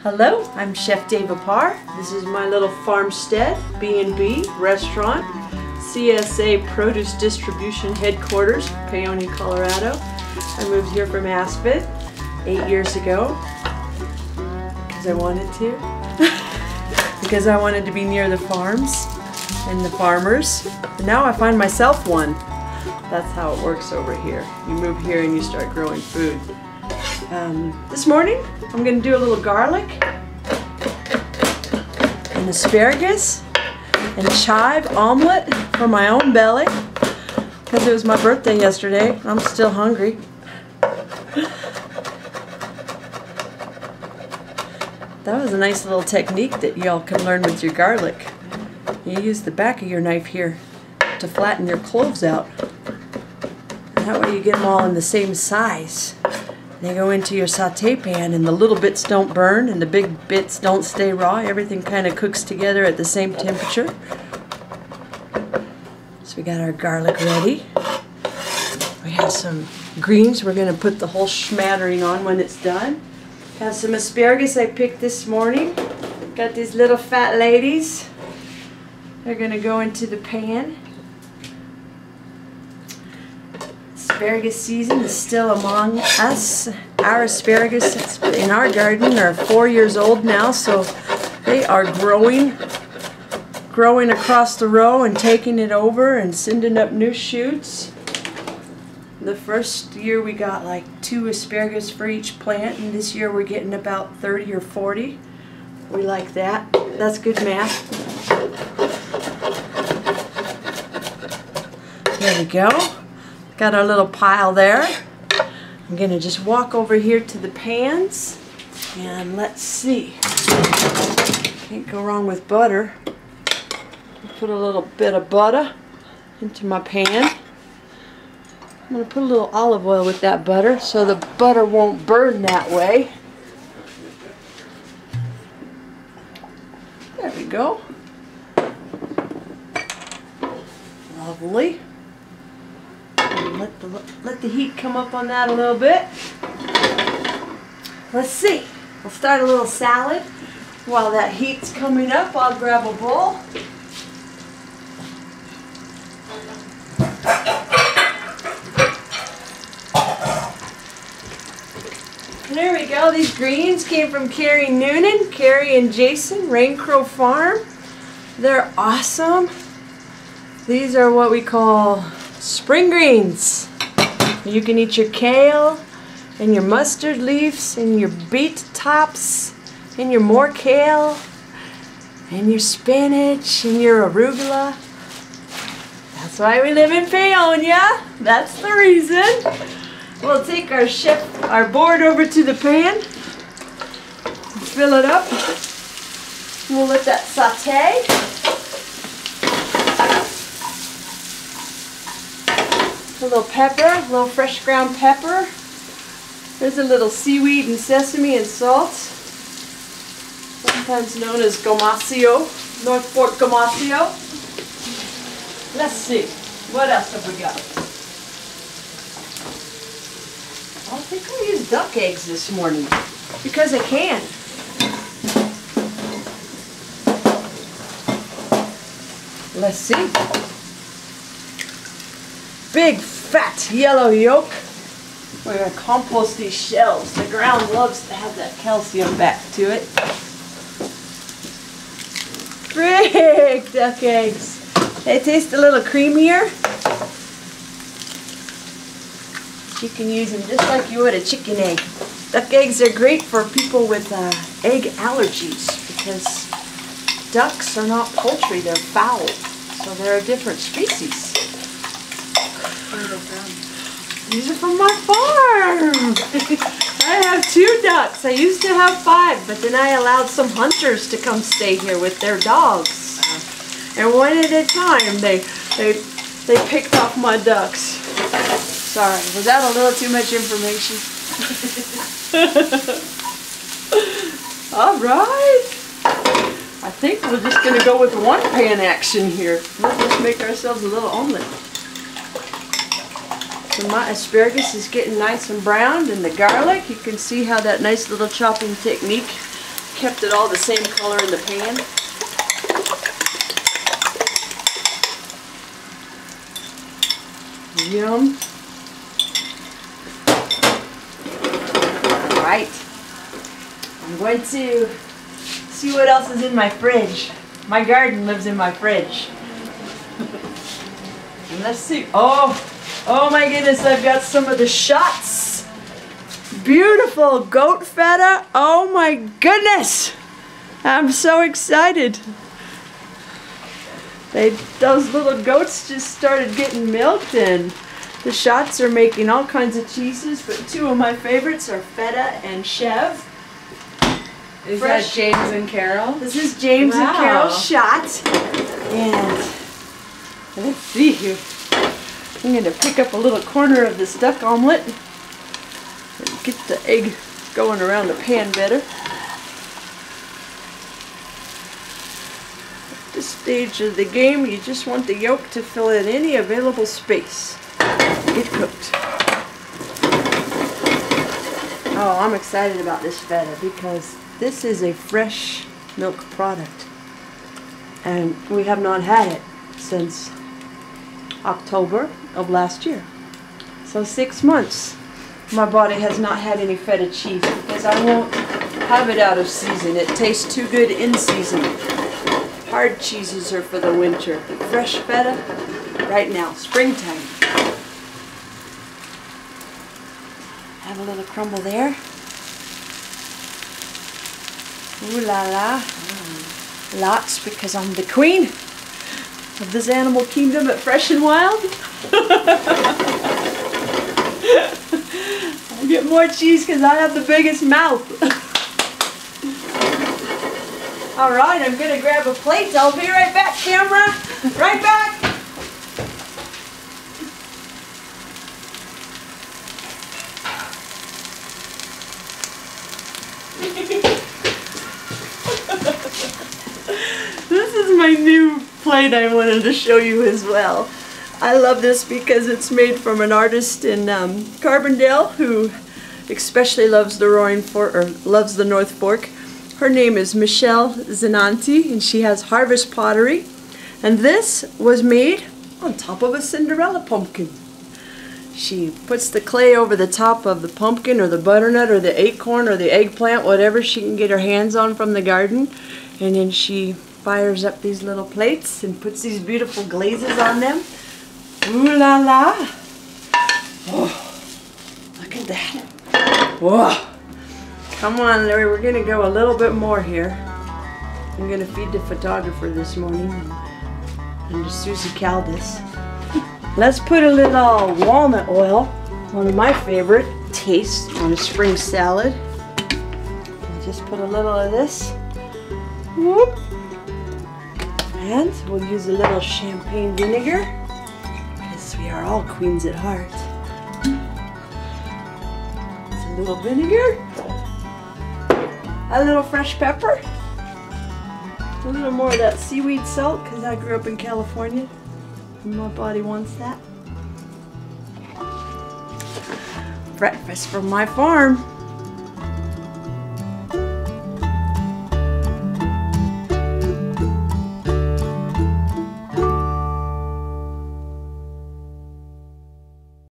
Hello, I'm Chef Dava Parr. This is my little farmstead, B&B, restaurant, CSA Produce Distribution Headquarters, Paonia, Colorado. I moved here from Aspen 8 years ago because I wanted to. Because I wanted to be near the farms and the farmers. And now I find myself one. That's how it works over here. You move here and you start growing food. This morning I'm going to do a little garlic and asparagus and chive omelet for my own belly because it was my birthday yesterday. I'm still hungry. That was a nice little technique that y'all can learn with your garlic. You use the back of your knife here to flatten your cloves out. That way you get them all in the same size. They go into your saute pan and the little bits don't burn and the big bits don't stay raw. Everything kind of cooks together at the same temperature. So we got our garlic ready. We have some greens we're going to put the whole smattering on when it's done. Have some asparagus I picked this morning. Got these little fat ladies. They're going to go into the pan. Asparagus season is still among us. Our asparagus in our garden are 4 years old now, so they are growing across the row and taking it over and sending up new shoots. The first year we got like 2 asparagus for each plant, and this year we're getting about 30 or 40. We like that. That's good math. There we go. Got our little pile there. I'm going to just walk over here to the pans and let's see. Can't go wrong with butter. Put a little bit of butter into my pan. I'm going to put a little olive oil with that butter so the butter won't burn that way. There we go. Lovely. Let the heat come up on that a little bit. Let's see. We'll start a little salad. While that heat's coming up, I'll grab a bowl. There we go. These greens came from Carrie Noonan, Carrie and Jason, Rain Crow Farm. They're awesome. These are what we call spring greens. You can eat your kale and your mustard leaves and your beet tops and your more kale and your spinach and your arugula. That's why we live in Paonia. That's the reason. We'll take our board over to the pan, fill it up. We'll let that saute. A little pepper, a little fresh ground pepper. There's a little seaweed and sesame and salt, sometimes known as gomasio, North Fork gomasio. Let's see, what else have we got? I think I'll use duck eggs this morning because I can. Let's see. Big fat yellow yolk. We're going to compost these shells. The ground loves to have that calcium back to it. Big duck eggs. They taste a little creamier. You can use them just like you would a chicken egg. Duck eggs are great for people with egg allergies because ducks are not poultry, they're fowl. So they're a different species. These are from my farm. I have 2 ducks. I used to have 5, but then I allowed some hunters to come stay here with their dogs. And one at a time, they picked off my ducks. Sorry, was that a little too much information? All right. I think we're just going to go with one pan action here. Let's just make ourselves a little omelet. So my asparagus is getting nice and browned, and the garlic, you can see how that nice little chopping technique kept it all the same color in the pan. Yum. Alright. I'm going to see what else is in my fridge. My garden lives in my fridge. And let's see. Oh my goodness, I've got some of the shots. Beautiful goat feta. Oh my goodness. I'm so excited. Those little goats just started getting milked, and the shots are making all kinds of cheeses, but two of my favorites are feta and chev. Is that James and Carol? This is James and Carol's shot. And let's see here. I'm going to pick up a little corner of this duck omelet and get the egg going around the pan better. At this stage of the game, you just want the yolk to fill in any available space. Get cooked. Oh, I'm excited about this feta because this is a fresh milk product. And we have not had it since October of last year. So 6 months. My body has not had any feta cheese because I won't have it out of season. It tastes too good in season. Hard cheeses are for the winter. But fresh feta, right now, springtime. Have a little crumble there. Ooh la la. Lots because I'm the queen of this animal kingdom at Fresh and Wild. I get more cheese because I have the biggest mouth. Alright, I'm going to grab a plate. I'll be right back, camera. Right back. This is my new plate I wanted to show you as well. I love this because it's made from an artist in Carbondale who especially loves the loves the North Fork. Her name is Michelle Zenanti, and she has Harvest Pottery. And this was made on top of a Cinderella pumpkin. She puts the clay over the top of the pumpkin or the butternut or the acorn or the eggplant, whatever she can get her hands on from the garden. And then she fires up these little plates and puts these beautiful glazes on them. Ooh la la. Oh, look at that. Whoa. Come on, Larry, we're going to go a little bit more here. I'm going to feed the photographer this morning and to Susie Caldas. Let's put a little walnut oil, one of my favorite tastes, on a spring salad. I'll just put a little of this. Whoop. And we'll use a little champagne vinegar because we are all queens at heart. It's a little vinegar. A little fresh pepper, a little more of that seaweed salt because I grew up in California and my body wants that. Breakfast from my farm.